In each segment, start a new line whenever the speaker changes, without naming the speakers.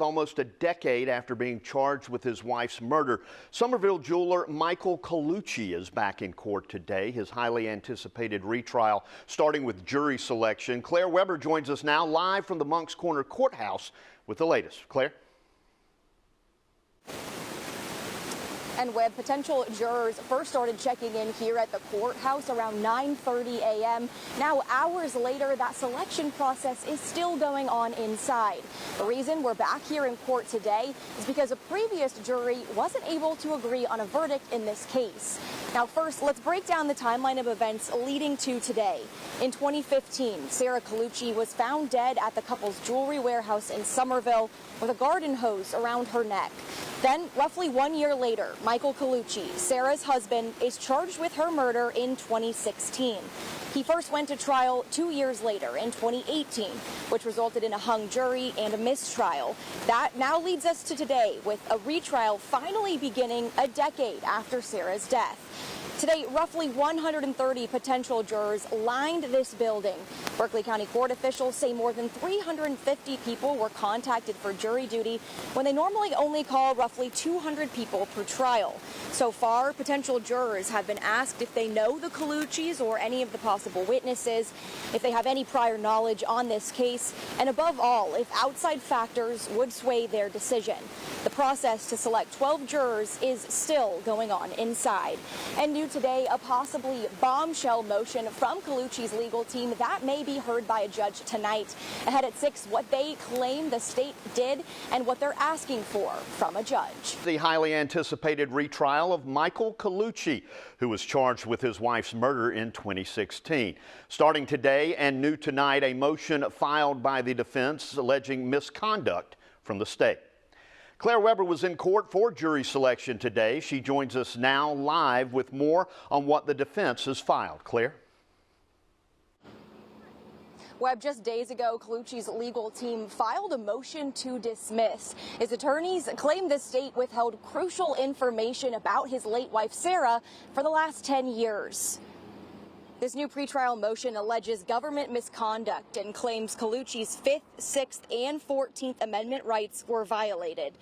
Almost a decade after being charged with his wife's murder, Summerville jeweler Michael Colucci is back in court today. His highly anticipated retrial starting with jury selection. Claire Weber joins us now live from the Moncks Corner courthouse with the latest. Claire?
And Webb, potential jurors first started checking in here at the courthouse around 9:30 a.m. Now, hours later, that selection process is still going on inside. The reason we're back here in court today is because a previous jury wasn't able to agree on a verdict in this case. Now, first, let's break down the timeline of events leading to today. In 2015, Sara Colucci was found dead at the couple's jewelry warehouse in Summerville with a garden hose around her neck. Then, roughly 1 year later, Michael Colucci, Sara's husband, is charged with her murder in 2016. He first went to trial 2 years later in 2018, which resulted in a hung jury and a mistrial. That now leads us to today, with a retrial finally beginning a decade after Sara's death. Today, roughly 130 potential jurors lined this building. Berkeley County court officials say more than 350 people were contacted for jury duty when they normally only call roughly 200 people per trial. So far, potential jurors have been asked if they know the Coluccis or any of the possible witnesses, if they have any prior knowledge on this case, and above all, if outside factors would sway their decision. The process to select 12 jurors is still going on inside. And new today, a possibly bombshell motion from Colucci's legal team that may be heard by a judge tonight. Ahead at 6, what they claim the state did and what they're asking for from a judge.
The highly anticipated retrial of Michael Colucci, who was charged with his wife's murder in 2016. Starting today and new tonight, a motion filed by the defense alleging misconduct from the state. Claire Weber was in court for jury selection today. She joins us now live with more on what the defense has filed. Claire?
Webb, just days ago, Colucci's legal team filed a motion to dismiss. His attorneys claim the state withheld crucial information about his late wife, Sara, for the last 10 years. This new pretrial motion alleges government misconduct and claims Colucci's 5th, 6th, and 14th Amendment rights were violated.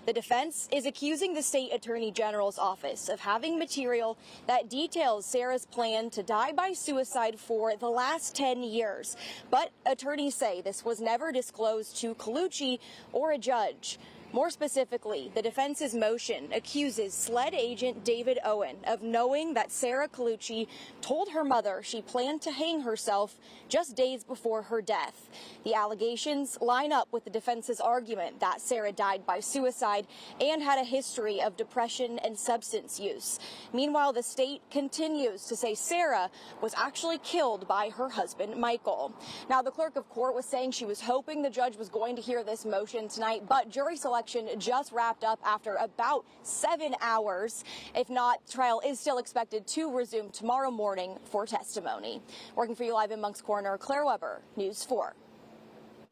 The defense is accusing the state attorney general's office of having material that details Sara's plan to die by suicide for the last 10 years. But attorneys say this was never disclosed to Colucci or a judge. More specifically, the defense's motion accuses SLED agent David Owen of knowing that Sara Colucci told her mother she planned to hang herself just days before her death. The allegations line up with the defense's argument that Sara died by suicide and had a history of depression and substance use. Meanwhile, the state continues to say Sara was actually killed by her husband, Michael. Now, the clerk of court was saying she was hoping the judge was going to hear this motion tonight, but jury selection just wrapped up after about 7 hours. If not, trial is still expected to resume tomorrow morning for testimony. Working for you live in Moncks Corner, Claire Weber, News 4.